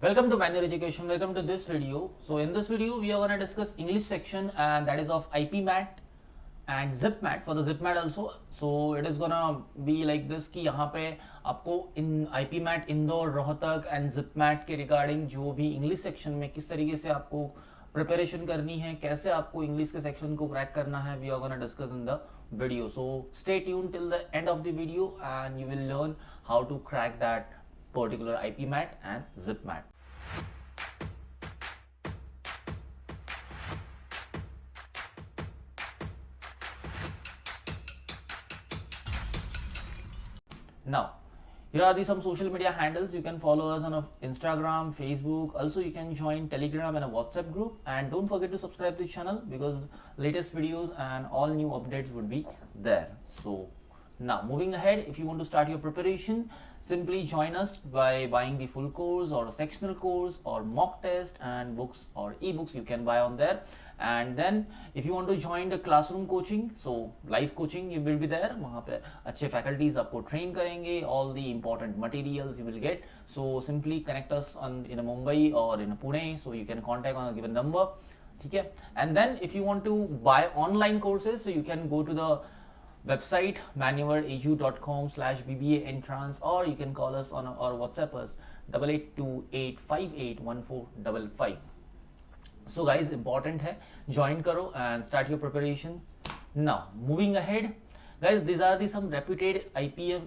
Welcome to Manual Education. Welcome to this video. So in this video, we are going to discuss English section, and that is of IPMAT and ZipMAT. For the ZipMAT also, so it is gonna be like this कि यहाँ पे आपको इन IPMAT Indore Rohtak and ZipMAT के regarding जो भी English section में किस तरीके से आपको प्रिपरेशन करनी है, कैसे आपको इंग्लिश के सेक्शन को क्रैक करना है, we are gonna discuss in the video. So stay tuned till the end of the video and you will learn how to crack that particular IPMAT and ZipMAT. Now, here are some social media handles. You can follow us on Instagram, Facebook. Also, you can join Telegram and a WhatsApp group. And don't forget to subscribe to the channel because latest videos and all new updates would be there. So, now moving ahead, if you want to start your preparation, simply join us by buying the full course or a sectional course or mock test and books or ebooks you can buy on there. And then if you want to join the classroom coaching, so live coaching you will be there. वहाँ पे अच्छे faculties आपको train करेंगे, all the important materials you will get. So simply connect us in Mumbai or in Pune, so you can contact on a given number. ठीक है? And then if you want to buy online courses, so you can go to the website manualedu.com/BBA entrance, or you can call us on or WhatsApp us 8828581455. So guys, important है, join करो and start your preparation. Now moving ahead, guys, these are the some reputed IIMs: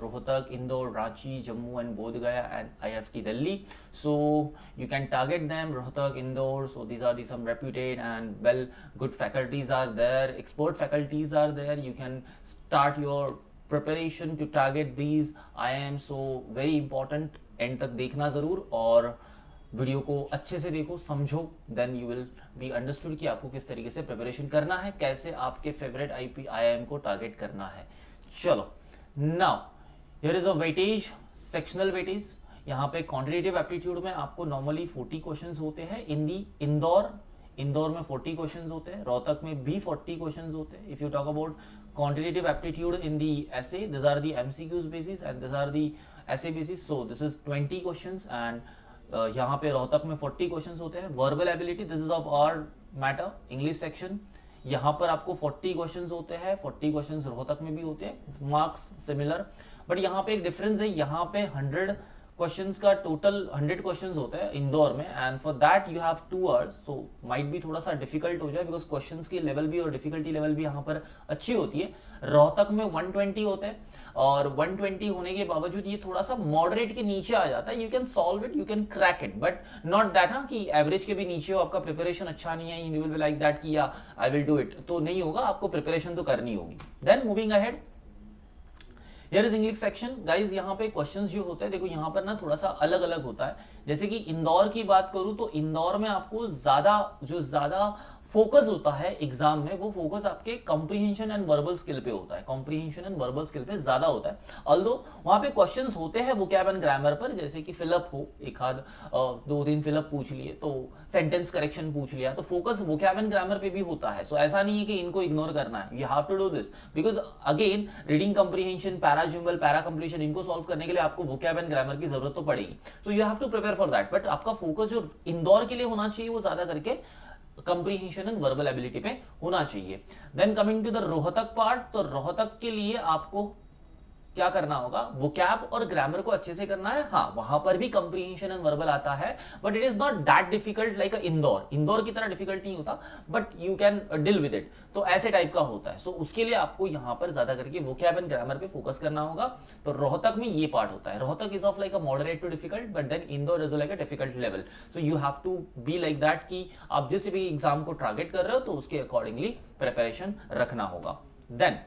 Rohtak, Indore, Ranchi, Jammu and Bodh Gaya, and IFT Delhi. So you can target them, Rohtak, Indore. So these are the some reputed and good faculties are there, expert faculties are there. You can start your preparation to target these IIMs. So very important, end तक देखना जरूर और video को अच्छे से देखो, समझो, then you will be understood कि आपको किस तरीके से प्रिपरेशन करना है, कैसे आपके फेवरेट IIM को टारगेट करना है. चलो, now here is a weightage, sectional weightage. यहाँ पे क्वांटिटेटिव एप्टीट्यूड में आपको नॉर्मली 40 क्वेश्चंस होते हैं. इंदौर में 40 क्वेश्चंस होते हैं, रोहतक में भी 40 क्वेश्चंस होते हैं. If you talk about quantitative aptitude in the essay, this are the MCQs basis and this are the essay basis. So this is 20 questions and यहाँ पे रोहतक में 40 क्वेश्चंस होते हैं. Verbal ability, this is of our matter, English section. यहाँ पर आपको 40 questions होते हैं, 40 क्वेश्चंस रोहतक में भी होते हैं, मार्क्स सिमिलर. बट यहाँ पे एक डिफरेंस है, यहाँ पे 100 क्वेश्चंस का टोटल 100 क्वेश्चंस होते हैं इंदौर में, and for that you have 2 hours. So might भी थोड़ा सा डिफिकल्ट हो जाए बिकॉज क्वेश्चंस की लेवल भी और डिफिकल्टी लेवल भी यहाँ पर अच्छी होती है. रोहतक में 120 होते हैं और 120 होने के बावजूद ये थोड़ा सा मॉडरेट के नीचे आ जाता है. You can solve it, you can crack it, but not that हाँ कि एवरेज के भी नीचे हो, आपका प्रिपरेशन अच्छा नहीं है, you will B like that कि या आई विल डू इट, तो नहीं होगा. आपको प्रिपरेशन तो करनी होगी. Then moving ahead, here is English section. Guys यहाँ पे क्वेश्चंस जो होते हैं, देखो यहाँ पर ना थोड़ा सा अलग अलग होता है. जैसे कि इंदौर की बात करूं तो इंदौर में आपको ज्यादा फोकस होता है एग्जाम में, वो फोकस आपके कॉम्प्रिहेंशन एंड वर्बल स्किल पे होता है. कॉम्प्रिहेंशन एंड वर्बल स्किल पे ज्यादा होता है. ऑल्दो वहां पे क्वेश्चंस होते हैं वोकैब एंड ग्रामर पर, जैसे कि फिलअप हो, एक आध 2-3 फिलअप पूछ लिए, तो सेंटेंस करेक्शन पूछ लिया, तो फोकस वोकैब एंड ग्रामर पे भी होता है. सो ऐसा नहीं है कि इनको इग्नोर करना है, you have to do this because again reading comprehension, para jumble, para completion, इनको सॉल्व करने के लिए आपको वोकैब एंड ग्रामर की जरूरत तो पड़ेगी. So you have to prepare for that. But आपका फोकस जो इंदौर के लिए होना चाहिए वो ज्यादा करके कंप्रीहेंशन एंड वर्बल एबिलिटी पे होना चाहिए. Then coming to the Rohtak part, तो रोहतक के लिए आपको क्या करना होगा, वोकैब और ग्रामर को अच्छे से करना है. हाँ, वहां पर भी कंप्रीहेंशन एंड वर्बल आता है, but it is not that difficult like Indore की तरह डिफिकल्ट नहीं होता, but you can deal with it. तो ऐसे टाइप का होता है. सो उसके लिए आपको यहाँ पर ज्यादा करके वोकैब एंड ग्रामर पे फोकस करना होगा. तो रोहतक में ये पार्ट होता है. Rohtak is of like a moderate to difficult, but then Indore is like a difficult level. So you have to be like that कि आप जिस भी एग्जाम को टारगेट कर रहे हो तो उसके अकॉर्डिंगली प्रिपरेशन रखना होगा. देन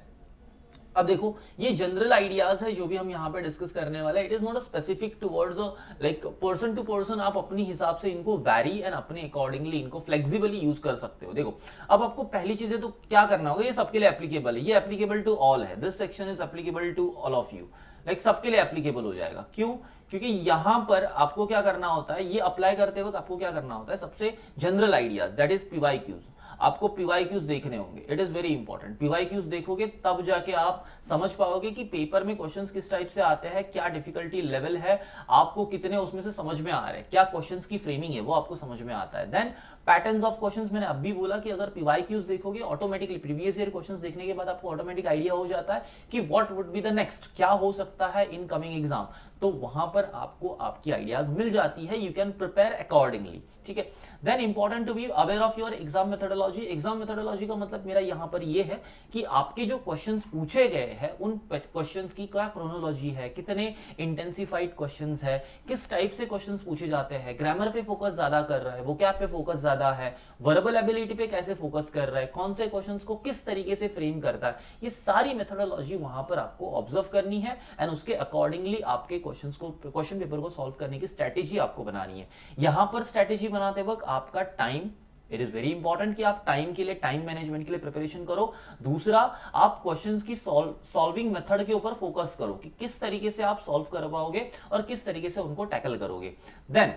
अब देखो, ये जनरल आइडियाज है जो भी हम यहाँ पे डिस्कस करने वाले हैं. It is not a specific towards like person to person. आप अपनी हिसाब से इनको वैरी एंड अपने अकॉर्डिंगली इनको फ्लेक्सिबली यूज कर सकते हो. देखो, अब आपको पहली चीजें तो क्या करना होगा, ये सबके लिए एप्लीकेबल है, ये एप्लीकेबल टू ऑल है. This section is applicable to all of you, like सबके लिए एप्लीकेबल हो जाएगा. क्यों? क्योंकि यहां पर आपको क्या करना होता है, ये अप्लाई करते वक्त आपको क्या करना होता है, सबसे general ideas, that is PYQs. आपको पीवाईक्यूज देखने होंगे, it is very important. PYQs देखोगे तब जाके आप समझ पाओगे कि पेपर में क्वेश्चंस किस टाइप से आते हैं, क्या डिफिकल्टी लेवल है, आपको कितने उसमें से समझ में आ रहे हैं, क्या क्वेश्चंस की फ्रेमिंग है वो आपको समझ में आता है। देन पैटर्न्स ऑफ क्वेश्चंस, मैंने अभी बोला कि अगर पीवाईक्यूज देखोगे ऑटोमेटिकली प्रीवियस ईयर क्वेश्चंस देखने के बाद आपको ऑटोमेटिक आइडिया हो जाता है कि what would be the next, क्या हो सकता है इन कमिंग एग्जाम, तो वहां पर आपको आपकी आइडियाज मिल जाती है, यू कैन प्रिपेयर अकॉर्डिंगली, ठीक है। Then important to be aware of your exam methodology. Exam methodology का मतलब मेरा यहां पर ये है कि आपके जो क्वेश्चंस पूछे गए हैं उन क्वेश्चंस की क्या क्रोनोलॉजी है, कितने इंटेंसिफाइड क्वेश्चंस है, किस टाइप से क्वेश्चंस पूछे जाते हैं, ग्रामर पे फोकस ज्यादा कर रहा है, वोकैब पे फोकस ज्यादा है, वर्बल एबिलिटी पे कैसे फोकस कर रहा है, कौन से क्वेश्चंस को किस तरीके से फ्रेम करता है, ये सारी मेथोडोलॉजी वहां पर आपको ऑब्जर्व करनी है एंड उसके अकॉर्डिंगली आपके क्वेश्चन पेपर को सॉल्व करने की स्ट्रेटेजी आपको बनानी है। यहां पर स्ट्रेटेजी बनाते वक्त आपका time, it is very important कि आप टाइम के लिए, टाइम मैनेजमेंट के लिए प्रिपरेशन करो। दूसरा, आप क्वेश्चंस की सॉल्विंग मेथड के ऊपर फोकस करो कि किस तरीके से आप सॉल्व कर पाओगे और किस तरीके से उनको टैकल करोगे। देन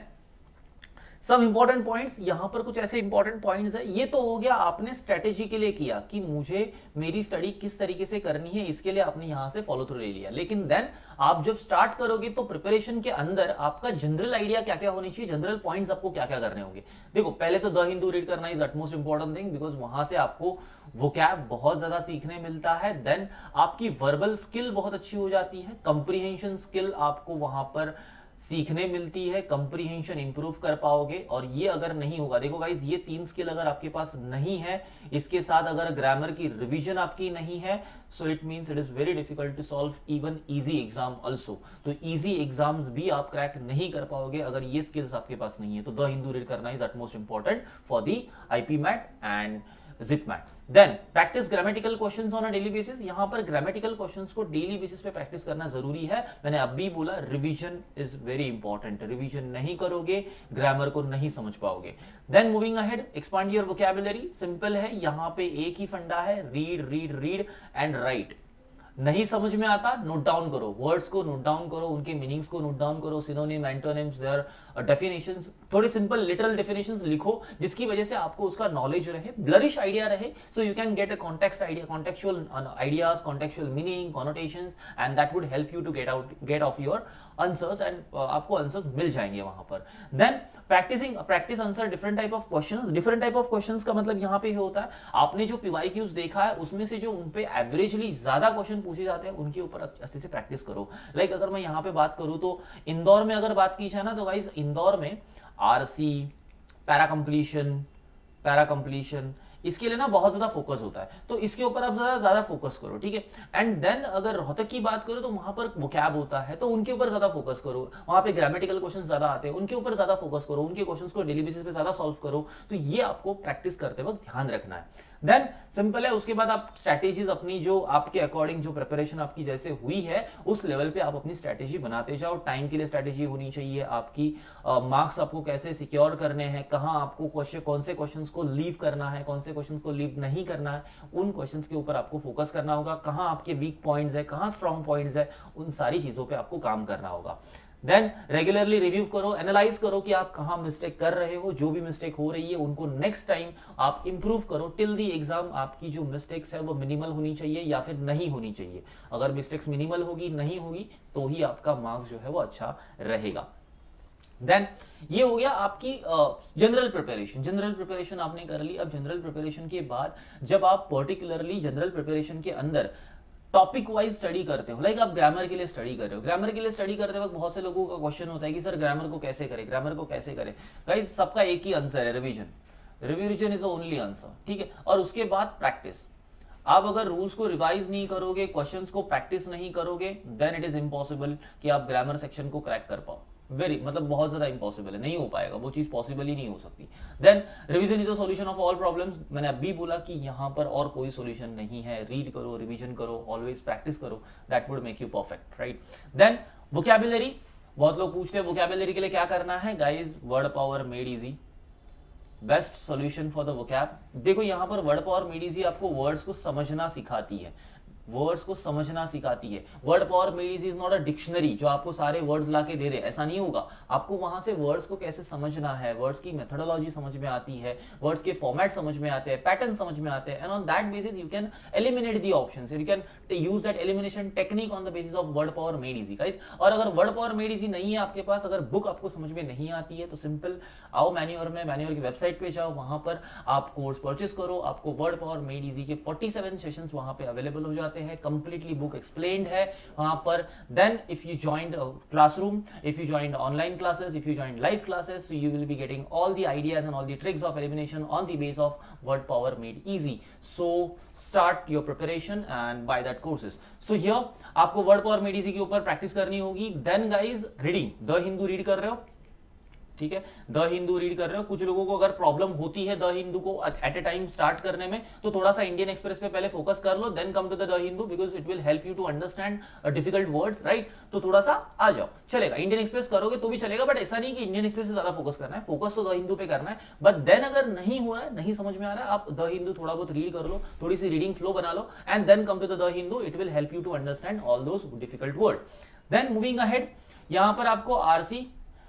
सम इंपॉर्टेंट पॉइंट्स, यहां पर कुछ ऐसे इंपॉर्टेंट पॉइंट्स है। ये तो हो गया आपने स्ट्रेटेजी के लिए किया कि मुझे मेरी स्टडी किस तरीके से करनी है, इसके लिए आपने यहां से फॉलो थ्रू ले लिया। लेकिन देन आप जब स्टार्ट करोगे तो प्रिपरेशन के अंदर आपका जनरल आइडिया क्या क्या होनी चाहिए, जनरल पॉइंट्स आपको क्या क्या करने होंगे। देखो, पहले तो द हिंदू रीड करना is utmost important thing, because वहां से आपको वोकैब बहुत ज्यादा सीखने मिलता है। देन आपकी वर्बल स्किल बहुत अच्छी हो जाती है, कंप्रीहेंशन स्किल आपको वहां पर सीखने मिलती है, कंप्रीहेंशन इंप्रूव कर पाओगे। और ये अगर नहीं होगा, देखो गाइस, ये 3 स्किल अगर आपके पास नहीं है, इसके साथ अगर ग्रामर की रिवीजन आपकी नहीं है, so it means it is very difficult to solve even easy exam also. तो इजी एग्जाम्स भी आप क्रैक नहीं कर पाओगे अगर ये स्किल्स आपके पास नहीं है। तो द हिंदू रीड करना is utmost important for the IPMAT and JIPMAT. Then practice grammatical questions on a daily basis. यहां पर ग्रामेटिकल क्वेश्चंस को डेली बेसिस पे प्रैक्टिस करना जरूरी है। मैंने अभी बोला revision is very important, revision नहीं करोगे ग्रामर को नहीं समझ पाओगे। Then moving ahead, expand your vocabulary. Simple है, यहां पे एक ही फंडा है, read read read and right. नहीं समझ में आता, नोट डाउन करो, वर्ड्स को नोट डाउन करो, उनके मीनिंग्स को नोट डाउन करो, सिनोनिम, एंटोनिम्स, देयर डेफिनेशंस, थोड़ी सिंपल लिटरल डेफिनेशंस लिखो जिसकी वजह से आपको उसका नॉलेज रहे, ब्लरिश आइडिया रहे, so you can get a context idea, contextual ideas, contextual meaning, connotations, and that would help you to get of your answers and आपको आंसर्स मिल जाएंगे वहां पर। Then practice answer different type of questions. Different type of questions का मतलब यहां पे होता है, आपने जो पीवाईक्यूज देखा है उसमें से जो उन पे एवरेजली ज्यादा क्वेश्चन पूछे जाते हैं उनके ऊपर अच्छे से प्रैक्टिस करो। लाइक अगर मैं यहां पे बात करूं तो इंदौर में अगर बात की जाए ना, तो गाइस इंदौर में आरसी, पैरा कंप्लीशन इसके लिए ना बहुत ज्यादा फोकस होता है, तो इसके ऊपर आप ज्यादा फोकस करो, ठीक है। एंड देन अगर रोहतक की बात करो तो वहां पर वोकैब होता है, तो उनके ऊपर ज्यादा फोकस करो, वहां पे ग्रामेटिकल क्वेश्चंस ज्यादा आते हैं, उनके ऊपर ज्यादा फोकस करो, उनके क्वेश्चंस को डेली बेसिस पे ज्यादा सॉल्व करो। तो ये आपको प्रैक्टिस करते वक्त ध्यान रखना है। देन सिंपल है, उसके बाद आप स्ट्रैटेजीज अपनी जो आपके अकॉर्डिंग जो प्रिपरेशन आपकी जैसे हुई है उस लेवल पे आप अपनी स्ट्रैटेजी बनाते जाओ। टाइम के लिए स्ट्रैटेजी होनी चाहिए आपकी, मार्क्स आपको कैसे सिक्योर करने हैं, कहां आपको कौन से क्वेश्चंस को लीव करना है, कौन से क्वेश्चंस को लीव नहीं करना है, उन क्वेश्चंस के ऊपर आपको फोकस करना होगा। कहां आपके वीक पॉइंट्स है, कहां स्ट्रॉन्ग पॉइंट्स है, उन सारी चीजों पे आपको काम करना होगा। देन रेगुलरली रिव्यू करो, एनालाइज करो कि आप कहां मिस्टेक कर रहे हो, जो भी मिस्टेक हो रही है उनको नेक्स्ट टाइम आप इंप्रूव करो। टिल दी एग्जाम आपकी जो मिस्टेक्स है वो मिनिमल होनी चाहिए या फिर नहीं होनी चाहिए। अगर मिस्टेक्स मिनिमल होगी, नहीं होगी, तो ही आपका मार्क्स जो है वो अच्छा रहेगा। देन ये हो गया आपकी जनरल प्रिपरेशन। जनरल प्रिपरेशन आपने कर ली। अब जनरल प्रिपरेशन के बाद जब आप पर्टिकुलरली जनरल प्रिपरेशन के अंदर टॉपिक वाइज स्टडी करते हो, लाइक आप ग्रामर के लिए स्टडी कर रहे हो, ग्रामर के लिए स्टडी करते वक्त बहुत से लोगों का क्वेश्चन होता है कि सर ग्रामर को कैसे करें, ग्रामर को कैसे करें। गाइस सबका एक ही आंसर है, revision. Revision is the only answer, ठीक है। और उसके बाद प्रैक्टिस। आप अगर रूल्स को रिवाइज नहीं करोगे, क्वेश्चंस को प्रैक्टिस नहीं करोगे, देन इट इज इम्पॉसिबल कि आप ग्रामर सेक्शन को क्रैक कर पाओ। मतलब बहुत ज्यादा इंपॉसिबल है, नहीं हो पाएगा, वो चीज पॉसिबल ही नहीं हो सकती। Then revision is a solution of all problems. मैंने अभी बोला कि यहां पर और कोई सॉल्यूशन नहीं है। रीड करो, रिवीजन करो, ऑलवेज प्रैक्टिस करो, that would make you perfect, right. Then vocabulary, बहुत लोग पूछते हैं वोकैबुलरी के लिए क्या करना है। Guys word power made easy, best solution for the vocab. देखो यहां पर वर्ड पावर मेड इजी आपको वर्ड्स को समझना सिखाती है। वर्ड्स को समझना सिखाती है। Word power made is not a dictionary जो आपको सारे वर्ड्स लाके दे दे, ऐसा नहीं होगा। आपको वहां से वर्ड्स को कैसे समझना है, वर्ड्स की मेथोडोलॉजी समझ में आती है, वर्ड्स के फॉर्मेट समझ में आते हैं, पैटर्न समझ में आते हैं, and on that basis you can eliminate the options, you can use that elimination technique on the basis of word power made easy guys. और अगर वर्ड पावर मेड इजी नहीं है आपके पास, अगर बुक आपको समझ में नहीं आती है, तो सिंपल आओ मैन्योर में, मैन्योर की वेबसाइट पे जाओ, वहां पर आप कोर्स परचेस करो, आपको वर्ड पावर मेड इजी के 47 सेशंस वहां पे अवेलेबल हो जाते हैं, कंप्लीटली बुक एक्सप्लेन्ड है वहां पर। Then if you joined classroom, if you joined online classes, if you joined live classes, so you will be getting all the ideas and all the tricks of elimination on the base of word power made easy. So start your preparation and buy that courses. So here आपको word power made easy के ऊपर practice करनी होगी। Then guys, reading the Hindu read कर रहे हो, ठीक है, द हिंदू रीड कर रहे हो। कुछ लोगों को अगर प्रॉब्लम होती है द हिंदू को एट ए टाइम स्टार्ट करने में, तो थोड़ा सा इंडियन एक्सप्रेस पे पहले फोकस कर लो, then come to the Hindu, because it will help you to understand difficult words, right. तो थोड़ा सा आ जाओ, चलेगा। इंडियन एक्सप्रेस करोगे तो भी चलेगा, बट ऐसा नहीं कि इंडियन एक्सप्रेस से ज्यादा फोकस करना है, फोकस तो द हिंदू पे करना है। बट देन अगर नहीं हो रहा है, नहीं समझ में आ रहा है, आप द हिंदू थोड़ा बहुत रीड कर लो, थोड़ी सी रीडिंग फ्लो बना लो, and then come to the Hindu, it will help you to understand all those difficult word. Then moving ahead, यहां पर आपको आरसी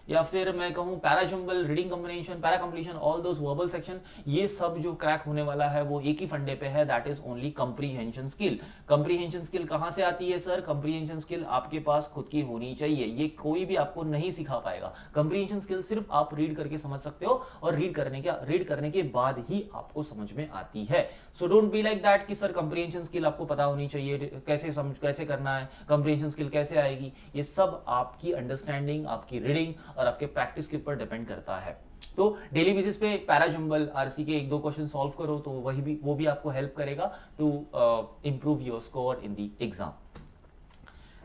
या फिर मैं कहूं para jumble, reading combination, para completion, all those verbal section, ये सब जो क्रैक होने वाला है वो एक ही फंडे पे है, that is only comprehension skill. Comprehension skill कहां से आती है सर? कंप्रीहेंशन स्किल आपके पास खुद की होनी चाहिए, ये कोई भी आपको नहीं सिखा पाएगा। कंप्रीहेंशन स्किल सिर्फ आप रीड करके समझ सकते हो, और रीड करने के बाद ही आपको समझ में आती है। So don't be like that कि सर कंप्रीहेंशन स्किल आपको पता होनी चाहिए, कैसे करना है, कंप्रीहेंशन स्किल कैसे आएगी। ये सब आपकी अंडरस्टैंडिंग, आपकी रीडिंग और आपके प्रैक्टिस के ऊपर डिपेंड करता है। तो डेली बेसिस पे पैराजम्बल, आरसी के 1-2 क्वेश्चन सॉल्व करो, तो वो भी आपको हेल्प करेगा to improve your score in the exam.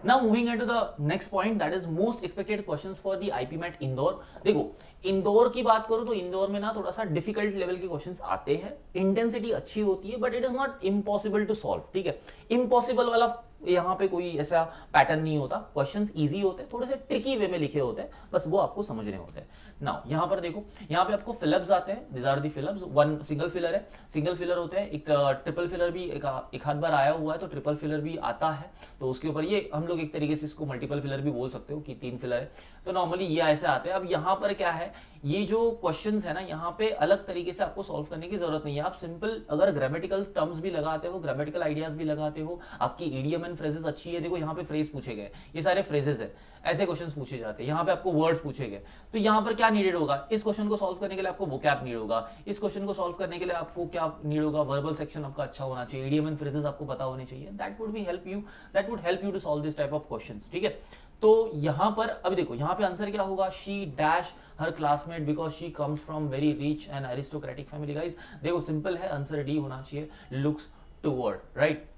Now moving into the next point, that is most expected questions for the IP MET Indore. देखो इंदौर की बात करूं तो इंदौर में ना थोड़ा सा डिफिकल्ट लेवल के क्वेश्चंस आते हैं, इंटेंसिटी अच्छी होती है, but it is not impossible to solve, ठीक है। इम्पॉसिबल वाला यहाँ पे कोई ऐसा पैटर्न नहीं होता, क्वेश्चंस इजी होते हैं, थोड़े से ट्रिकी वे में लिखे होते हैं, बस वो आपको समझने होते हैं। नाउ यहाँ पर देखो, यहाँ पे आपको फिलअप्स आते हैं, this are the fill ups. One single filler है, सिंगल फिलर होते हैं, एक ट्रिपल फिलर भी एक आध बार आया हुआ है, तो ट्रिपल फिलर भी आता है, तो उसके ऊपर ये हम लोग एक तरीके से इसको मल्टीपल फिलर भी बोल सकते हो कि 3 फिलर है, तो नॉर्मली ये ऐसे आते हैं। अब यहाँ पर क्या है, ये जो क्वेश्चंस है ना, यहाँ पे अलग तरीके से आपको सॉल्व करने की जरूरत नहीं है। आप सिंपल अगर ग्रामेटिकल टर्म्स भी लगाते हो, ग्रामेटिकल आइडियाज भी लगाते हो, आपकी ईडियम एंड फ्रेजेस अच्छी है, देखो यहाँ पे फ्रेज पूछे गए, ये सारे फ्रेजेस है, ऐसे क्वेश्चंस पूछे जाते हैं। यहाँ पे आपको वर्ड्स पूछे गए, तो यहाँ पर क्या नीडेड होगा, इस क्वेश्चन को सॉल्व करने के लिए आपको वोकैब नीड होगा, इस क्वेश्चन को सॉल्व करने के लिए आपको क्या नीड होगा, वर्बल सेक्शन आपका अच्छा होना चाहिए, ईडियम एंड फ्रेजेस आपको पता होने चाहिए। That would help you to solve this type of questions, ठीक है। तो यहां पर अब देखो, यहां पे आंसर क्या होगा, she dash her classmate because she comes from very rich and aristocratic family. Guys देखो सिंपल है, आंसर डी होना चाहिए, looks toward, right.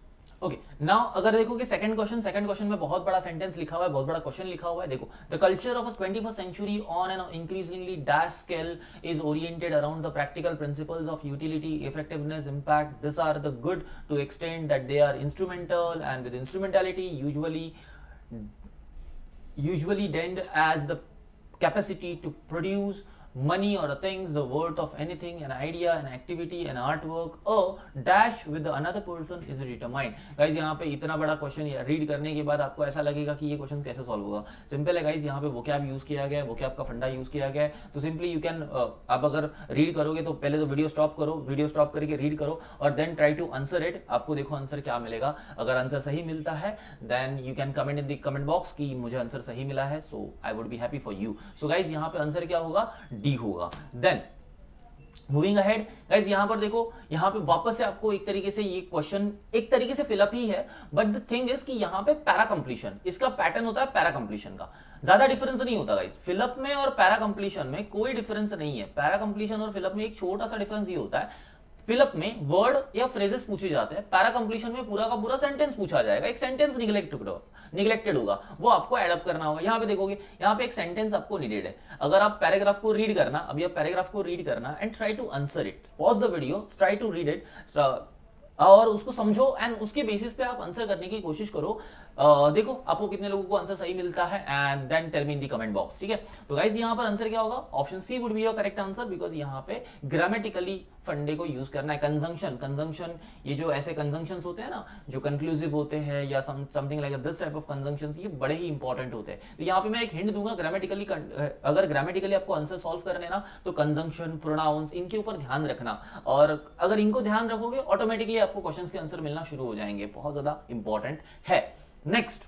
Okay, now अगर देखो कि सेकंड क्वेश्चन में बहुत बड़ा सेंटेंस लिखा हुआ है, बहुत बड़ा क्वेश्चन लिखा हुआ है। देखो, the culture of 21st century on an increasingly dash scale is oriented around the practical principles of utility, effectiveness, impact. These are the good to extent that they are instrumental, and with instrumentality usually defined as the capacity to produce money or things, the worth of anything, an idea, an activity, an artwork, a dash with the another person is determined। Guys यहाँ पे इतना बड़ा question read करने के बाद आपको ऐसा लगेगा कि ये क्वेश्चन कैसे सॉल्व होगा। सिंपल है गाइज, यहाँ पे वोकैब यूज किया गया है, वोकैब का फंडा यूज किया गया है, तो सिंपली यू कैन, आप अगर रीड करोगे तो पहले तो वीडियो स्टॉप करो, वीडियो स्टॉप करके रीड करो, और then try to answer it. आपको देखो आंसर क्या मिलेगा। अगर आंसर सही मिलता है then you can comment in the comment box कि मुझे आंसर सही मिला है, so I would be happy for you. So guys यहाँ पे आंसर क्या होगा, डी होगा। देन मूविंग अहेड गाइज, यहां पर देखो, यहां पे वापस से आपको एक तरीके से ये क्वेश्चन एक तरीके से फिलअप ही है, बट द थिंग इज कि यहां पे पैरा कंप्लीशन, इसका पैटर्न होता है पैरा कंप्लीशन का, ज्यादा डिफरेंस नहीं होता गाइज। फिलअप में और पैरा कंप्लीशन में कोई डिफरेंस नहीं है। पैरा कंप्लीशन और फिलअप में एक छोटा सा डिफरेंस ये होता है, फिलअप में वर्ड या फ्रेजेस पूछे जाते हैं, पैरा कंप्लीशन में पूरा का पूरा सेंटेंस पूछा जाएगा। एक सेंटेंस निगलेक्टेड होगा, वो आपको एडअप करना होगा। यहाँ पे देखोगे, यहाँ पे एक सेंटेंस आपको नीडेड है। अगर आप पैराग्राफ को रीड करना, अभी आप पैराग्राफ को रीड करना and try to answer it, pause the video, try to read it और उसको समझो, एंड उसके बेसिस पे आप आंसर करने की कोशिश करो। देखो आपको कितने लोगों को आंसर सही मिलता है and then tell me in the comment box, ठीक है। तो गाइज यहाँ पर आंसर क्या होगा, option C would be your correct answer, because यहाँ पे ग्रामेटिकली फंडे को यूज करना है। कंजंक्शन ये जो ऐसे कंजंक्शंस होते हैं ना जो कंक्लूसिव होते हैं या something like this type of conjunctions, ये बड़े ही इंपॉर्टेंट होते हैं। तो यहाँ पे मैं एक हिंट दूंगा, ग्रामेटिकली अगर ग्रामेटिकली आपको आंसर सॉल्व करने ना तो कंजंक्शन, प्रोनाउंस, इनके ऊपर ध्यान रखना, और अगर इनको ध्यान रखोगे ऑटोमेटिकली आपको क्वेश्चंस के आंसर मिलना शुरू हो जाएंगे। बहुत ज्यादा इंपॉर्टेंट है। Next,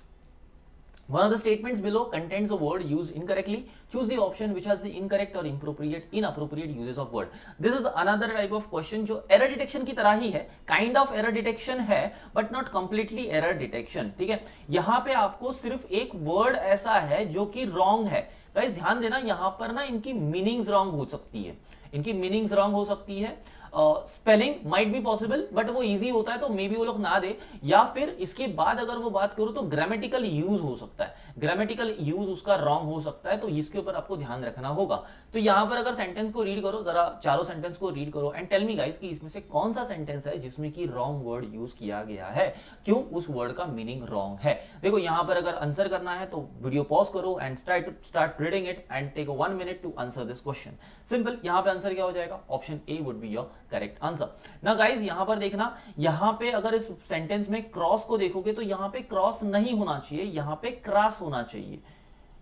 one of the statements below contains a word used incorrectly. Choose the option which has the incorrect or inappropriate uses of word. This is another type of question जो error detection की तरह ही है, kind of error detection है, but not completely error detection, ठीक है। यहाँ पे आपको सिर्फ एक word ऐसा है जो कि wrong है। गाइस ध्यान देना, यहाँ पर ना इनकी मीनिंग्स रॉन्ग हो सकती है, इनकी मीनिंग्स रॉन्ग हो सकती है। Spelling might be possible, but वो इजी होता है तो मे बी वो लोग ना दे, या फिर इसके बाद अगर वो बात करूं तो ग्रामेटिकल यूज हो सकता है, ग्रामेटिकल यूज उसका रॉन्ग हो सकता है, तो इसके ऊपर आपको ध्यान रखना होगा। तो यहां पर अगर सेंटेंस को रीड करो, जरा चारों सेंटेंस को रीड करो एंड टेल मी गाइस कि इसमें से कौन सा सेंटेंस है जिसमें कि रॉन्ग वर्ड यूज किया गया है, क्यों उस वर्ड का मीनिंग रॉन्ग है। देखो यहां पर अगर आंसर करना है तो वीडियो पॉज करो and start reading it and take 1 minute to answer this question. Simple, यहां पे आंसर क्या हो जाएगा, option A would be your correct answer. ना गाइस यहां पर देखना, यहां पे अगर इस सेंटेंस में क्रॉस को देखोगे तो यहां पे क्रॉस नहीं होना चाहिए, यहां पे क्रॉस होना चाहिए।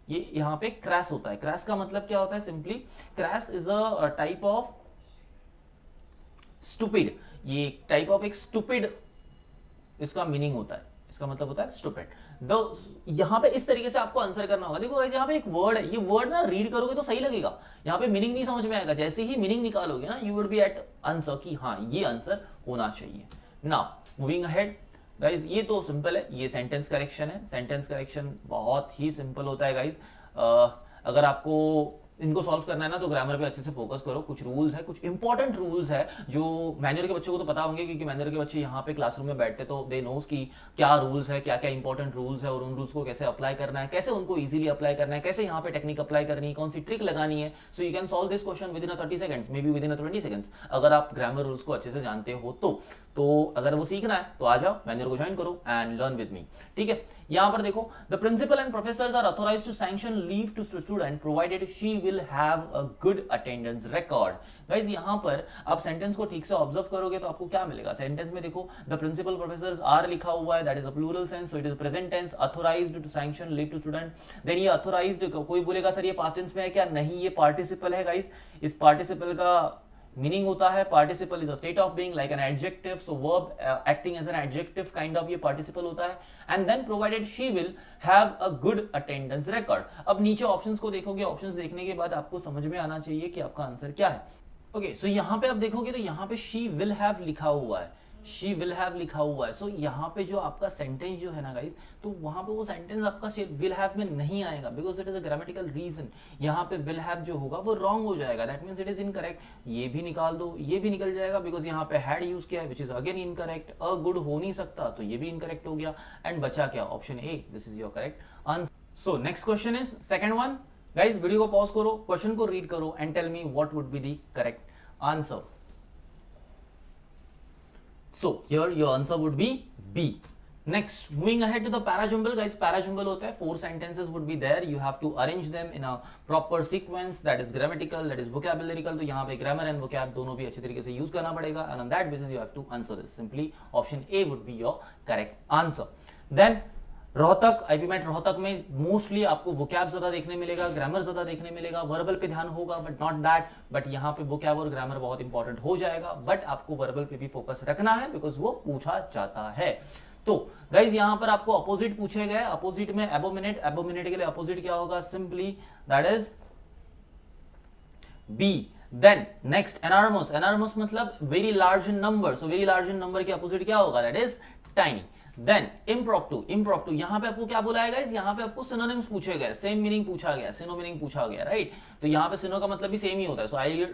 ये यहां पे क्रैश होता है। क्रैश का मतलब क्या होता है, simply crash is a type of stupid, ये टाइप ऑफ एक स्टूपिड इसका मीनिंग होता है, इसका मतलब होता है स्टूपिड। यहां पे इस तरीके से आपको आंसर करना होगा। देखो यहाँ पे एक वर्ड है, ये वर्ड ना रीड करोगे तो सही लगेगा, यहाँ पे मीनिंग नहीं समझ में आएगा। जैसे ही मीनिंग निकालोगे ना, you would be at answer कि हाँ ये आंसर होना चाहिए। नाउ मूविंग अहेड गाइज, ये तो सिंपल है, ये सेंटेंस करेक्शन है। सेंटेंस करेक्शन बहुत ही सिंपल होता है गाइज। अगर आपको इनको सॉल्व करना है ना तो ग्रामर पे अच्छे से फोकस करो। कुछ रूल्स है, कुछ इंपॉर्टेंट रूल्स है जो मैनुअल के बच्चों को तो पता होंगे, क्योंकि मैनुअल के बच्चे यहाँ पे क्लासरूम में बैठते तो दे नोस कि क्या रूल्स है, क्या क्या इंपॉर्टेंट रूल्स है और उन रूल्स को कैसे अप्लाई करना है, कैसे उनको इजीली अप्लाई करना है, कैसे यहाँ पे टेक्निक अप्लाई करनी है, कौन सी ट्रिक लगानी है। सो you can solve this question with in 30 seconds, may be with in 20 seconds, अगर आप ग्रामर रूल्स को अच्छे से जानते हो तो अगर वो सीखना है तो आ जाओ, मैनुअल को ज्वाइन करो एंड लर्न विद मी, ठीक है। यहां पर देखो, the principal and professors are authorised to sanction leave to student provided she will have a good attendance record. Guys यहां पर आप सेंटेंस को ठीक से ऑब्जर्व करोगे तो आपको क्या मिलेगा। सेंटेंस में देखो, द प्रिंसिपल प्रोफेसर्स आर लिखा हुआ है, that is a plural sense, so it is present tense. Authorised to sanction leave to student, then ये ऑथराइज्ड, कोई बोलेगा सर ये पास्ट टेंस में है क्या, नहीं ये पार्टिसिपल है गाइस। इस पार्टिसिपल का मीनिंग होता है, participle is a state of being like an adjective, so verb acting as an adjective kind of ये पार्टिसिपल होता है। And then provided she will have a good attendance record. अब नीचे options को देखोगे, ऑप्शंस देखने के बाद आपको समझ में आना चाहिए कि आपका आंसर क्या है। ओके, सो यहाँ पे आप देखोगे तो यहाँ पे शी विल हैव लिखा हुआ है, शी विल हैव लिखा हुआ है। सो यहाँ पे जो आपका सेंटेंस जो है ना गाइस, तो वहां पे वो सेंटेंस आपका विल हैव में नहीं आएगा, because it is a grammatical reason. यहाँ पे विल हैव जो होगा वो रॉन्ग हो जाएगा, that means it is incorrect. ये भी निकाल दो, ये भी निकल जाएगा, बिकॉज यहाँ पे हैड यूज किया है which is again incorrect. A good हो नहीं सकता तो ये भी इनकरेक्ट हो गया, एंड बचा क्या, option A, this is your correct answer. So next question is second one. Guys video को पॉज करो, क्वेश्चन को रीड करो and tell me what would be the correct answer. So here your answer would be B. Next, moving ahead to the parajumble, guys. Parajumble होता है, 4 sentences would be there. You have to arrange them in a proper sequence, that is grammatical, that is vocabularical. तो यहाँ पे grammar and vocab दोनों भी अच्छे तरीके से use करना पड़ेगा, and on that basis you have to answer this. Simply option A would be your correct answer. Then Rohtak, IPMAT Rohtak में मोस्टली आपको वोकैब ज्यादा देखने मिलेगा, ग्रामर ज्यादा देखने मिलेगा, वर्बल पे ध्यान होगा बट नॉट दैट। बट यहाँ पे वोकैब और ग्रामर बहुत इंपॉर्टेंट हो जाएगा, बट आपको वर्बल पे भी फोकस रखना है बिकॉज वो पूछा जाता है। तो गाइज यहाँ पर आपको अपोजिट पूछे गए, अपोजिट में एबोमिनेट, एबोमिनेट के लिए अपोजिट क्या होगा, simply that is B. Then next enormous, enormous मतलब very large in number, so very large in number के अपोजिट क्या होगा, that is tiny. Then impromptu, impromptu यहां पे आपको क्या बुलाया गया, यहां पे आपको सिनोनिम्स पूछे गए, सेम मीनिंग पूछा गया, सिनो मीनिंग पूछा गया, राइट। तो यहां पे सिनो का मतलब भी सेम ही होता है, so I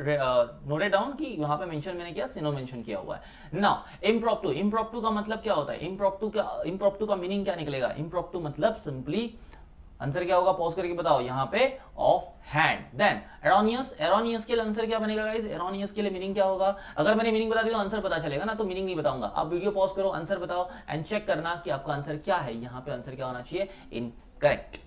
note it down कि यहां पे मेंशन मैंने किया, सिनो मेंशन किया हुआ है। नाउ इम्प्रॉक्टू, इम्प्रॉक्टू का मतलब क्या होता है, इम्प्रॉक्टू का मीनिंग क्या निकलेगा, इम्प्रॉक्टू मतलब सिंपली आंसर क्या होगा, पॉज करके बताओ, यहां पे off hand. Then erroneous, erroneous के लिए आंसर क्या बनेगा गाइस? एरोनियस के लिए मीनिंग क्या होगा? अगर मैंने मीनिंग बता दिया तो आंसर पता चलेगा ना, तो मीनिंग नहीं बताऊंगा। आप वीडियो पॉज करो, आंसर बताओ एंड चेक करना कि आपका आंसर क्या है। यहाँ पे आंसर क्या होना चाहिए? इनकरेक्ट।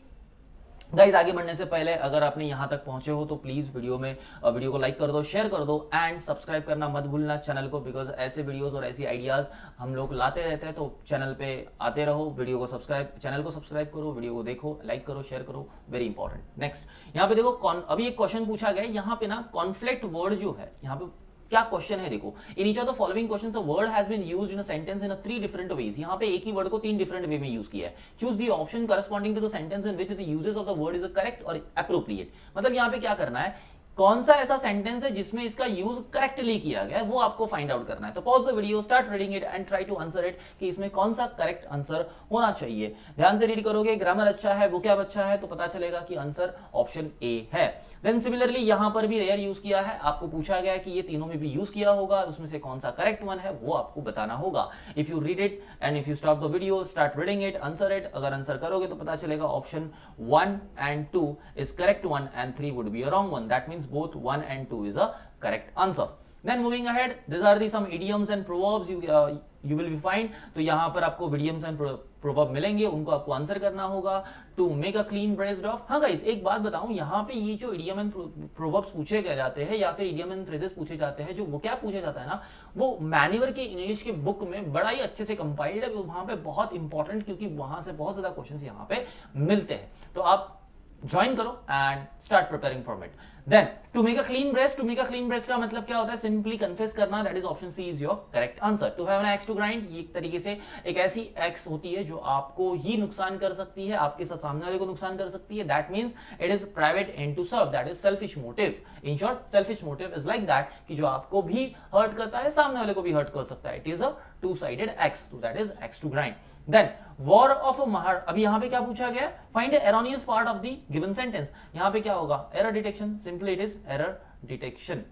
गाइज आगे बढ़ने से पहले अगर आपने यहां तक पहुंचे हो तो प्लीज वीडियो को लाइक कर दो, शेयर कर दो एंड सब्सक्राइब करना मत भूलना चैनल को, बिकॉज ऐसे वीडियोस और ऐसी आइडियाज हम लोग लाते रहते हैं। तो चैनल पे आते रहो, चैनल को सब्सक्राइब करो, वीडियो को देखो, लाइक करो, शेयर करो, वेरी इंपॉर्टेंट। नेक्स्ट यहाँ पे देखो, अभी एक क्वेश्चन पूछा गया यहाँ पे ना, कॉन्फ्लिक्ट वर्ड जो है यहाँ पे क्या क्वेश्चन है देखो, in each of the following questions a word has been used in a sentence in 3 different ways. यहां पे एक ही वर्ड को 3 डिफरेंट वे में यूज किया है। Choose the option corresponding to the sentence in which the uses of the word is correct और appropriate. मतलब यहां पे क्या करना है, कौन सा ऐसा सेंटेंस है जिसमें इसका यूज करेक्टली किया गया है, वो आपको फाइंड आउट करना है। तो pause the video, start reading it and try to answer it कि इसमें कौन सा करेक्ट आंसर होना चाहिए। ध्यान से रीड करोगे, ग्रामर अच्छा है, वोकैब अच्छा है, तो पता चलेगा कि आंसर ऑप्शन ए है। देन सिमिलरली यहां पर भी रेयर यूज किया है, आपको पूछा गया कि ये तीनों में भी यूज किया होगा, उसमें से कौन सा करेक्ट वन है वो आपको बताना होगा। If you read it and if you stop the video, start reading it, answer it, अगर आंसर करोगे तो पता चलेगा option 1 and 2 is correct one and 3 would be a wrong one. That means both 1 and 2 is a correct answer. Then moving ahead, these are some idioms and proverbs you will be find. तो यहाँ पर आपको idioms and proverb मिलेंगे, उनको आपको answer करना होगा। To make a clean breast of, हाँ गाइस एक बात बताऊं, यहाँ पे ये जो idiom and proverbs पूछे गए जाते हैं या फिर idiom and phrases पूछे जाते हैं, जो वो क्या पूछे जाता है ना, वो मैन्यूअर के इंग्लिश के बुक में बड़ा ही अच्छे से कंपाइल्ड है, वहां पे बहुत इंपॉर्टेंट, क्योंकि वहां से बहुत ज्यादा क्वेश्चंस यहाँ पे मिलते हैं। तो आप ज्वाइन करो and start preparing for it. Then to make a clean breast का मतलब क्या होता है? सिंपली कन्फेस करना, that is option C is your correct answer. To have an axe to grind, ये एक तरीके से एक ऐसी एक्स होती है जो आपको ही नुकसान कर सकती है, आपके साथ सामने वाले को नुकसान कर सकती है। That means it is private ends to serve, that is selfish motive. In short selfish motive is like that कि जो आपको भी हर्ट करता है सामने वाले को भी हर्ट कर सकता है। It is a two sided axe, so that is axe to grind. Then war of महार, अभी यहां पे क्या पूछा गया? Find erroneous part of the given sentence. यहां पे क्या होगा? Error detection, simply it is error detection.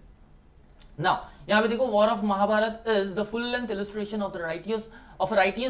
Now यहां पे देखो, war of Mahabharat is the full length illustration of the righteous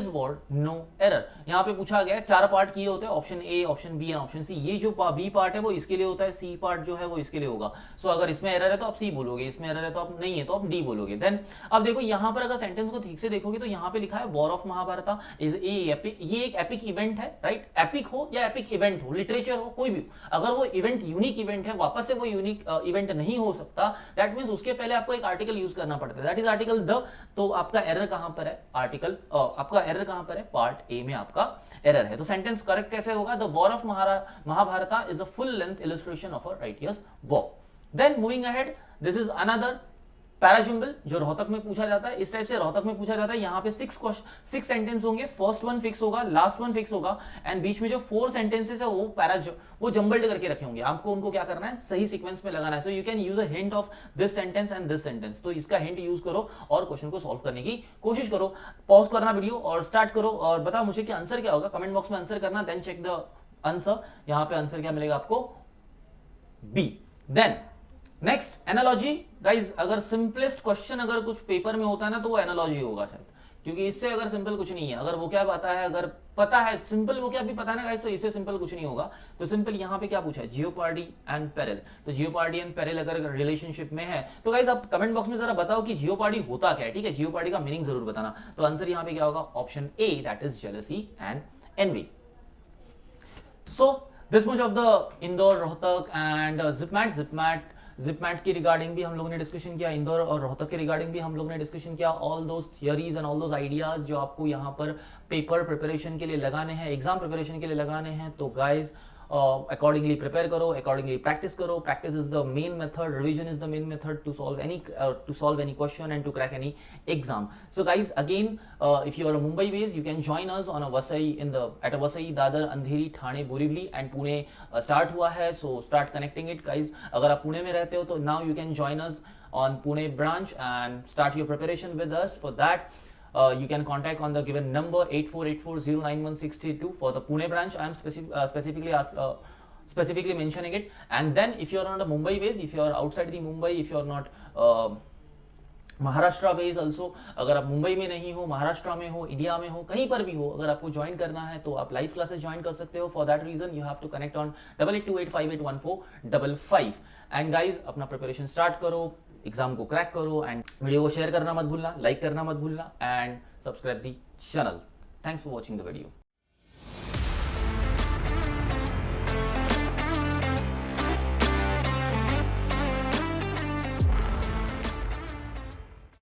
word no error. यहां पे पूछा गया, 4 पार्ट किए होते हैं, option A, option B and option C. ये जो बी पार्ट है वो इसके लिए होता है, सी पार्ट जो है वो इसके लिए होगा। सो अगर इसमें एरर है तो आप सी बोलोगे, इसमें एरर है तो आप नहीं है तो आप डी बोलोगे। देन अब देखो यहां पर अगर सेंटेंस को ठीक से देखोगे तो यहां पे लिखा है war of Mahabharat is a epic. ये एक एपिक इवेंट है, राइट? एपिक हो या एपिक इवेंट हो, लिटरेचर हो, कोई भी, अगर वो इवेंट यूनिक इवेंट है, वापस से वो यूनिक इवेंट नहीं हो सकता, दैट मींस उसके पहले आपको एक आर्टिकल यूज करना पड़ता है, दैट इज आर्टिकल द। तो आपका एरर कहां पर है? आर्टिकल, आपका एरर कहां पर है? पार्ट ए में आपका एरर है। तो सेंटेंस करेक्ट कैसे होगा? The war of Mahabharat is a full length illustration of a righteous war. Then moving ahead, this is another para jumble जो रोहतक में पूछा जाता है। इस टाइप से रोहतक में पूछा जाता है। यहाँ पे 6 सेंटेंस होंगे, फर्स्ट वन फिक्स होगा, लास्ट वन फिक्स होगा एंड बीच में जो 4 सेंटेंसेस है वो जंबल्ड करके रखे होंगे। आपको उनको क्या करना है? सही सीक्वेंस में लगाना है। सो you can use a hint of this sentence and this sentence. तो इसका हिंट यूज करो और क्वेश्चन को सॉल्व करने की कोशिश करो। पॉज करना वीडियो और स्टार्ट करो और बताओ मुझे कि आंसर क्या होगा। कमेंट बॉक्स में आंसर करना, देन चेक द आंसर। यहां पे आंसर क्या मिलेगा आपको? B. Then next analogy. Guys अगर सिंपलेस्ट क्वेश्चन अगर कुछ पेपर में होता है ना तो वो एनालॉजी होगा शायद, क्योंकि इससे अगर सिंपल कुछ नहीं है। अगर वो क्या पता है, अगर पता है सिंपल वो क्या भी पता है ना गाइज, तो इससे सिंपल कुछ नहीं होगा। तो सिंपल यहाँ पे क्या पूछा है? Jeopardy and peril. तो जियोपार्डी एंड पेरिल अगर रिलेशनशिप में है तो गाइज आप कमेंट बॉक्स में जरा बताओ कि जियोपार्डी होता क्या है, ठीक है? जियोपार्डी का मीनिंग जरूर बताना। तो आंसर यहाँ पे क्या होगा? Option A, that is jealousy and envy. So this much of the Indore, Rohtak and JIPMAT की रिगार्डिंग भी हम लोगों ने डिस्कशन किया, इंदौर और रोहतक के रिगार्डिंग भी हम लोगों ने डिस्कशन किया। All those theories and all those ideas जो आपको यहाँ पर पेपर प्रिपरेशन के लिए लगाने हैं, एग्जाम प्रिपरेशन के लिए लगाने हैं, तो गाइज accordingly prepare करो, accordingly practice करो. Practice is the main method, revision is the main method to solve any question and to crack any exam. So guys, again, if you are a Mumbai based, you can join us on a Vasai at a Vasai, Dadar, Andheri, Thane, Borivali and Pune start हुआ है. So start connecting it guys. अगर आप पुणे में रहते हो तो now you can join us on Pune branch and start your preparation with us. For that, you can contact on the given number 8484091632 for the Pune branch. I am specifically mentioning it. And then if you are not a Mumbai base, if you are outside the Mumbai, if you are not Maharashtra base also, अगर आप मुंबई में नहीं हो, महाराष्ट्र में हो, India में हो, कहीं पर भी हो, अगर आपको ज्वाइन करना है तो आप लाइव क्लासेस ज्वाइन कर सकते हो. For that reason you have to connect on 8828581455. And guys अपना प्रिपरेशन स्टार्ट करो, एग्जाम को क्रैक करो, एंड वीडियो को शेयर करना मत भूलना, लाइक करना मत भूलना, and subscribe the channel. Thanks for watching the video.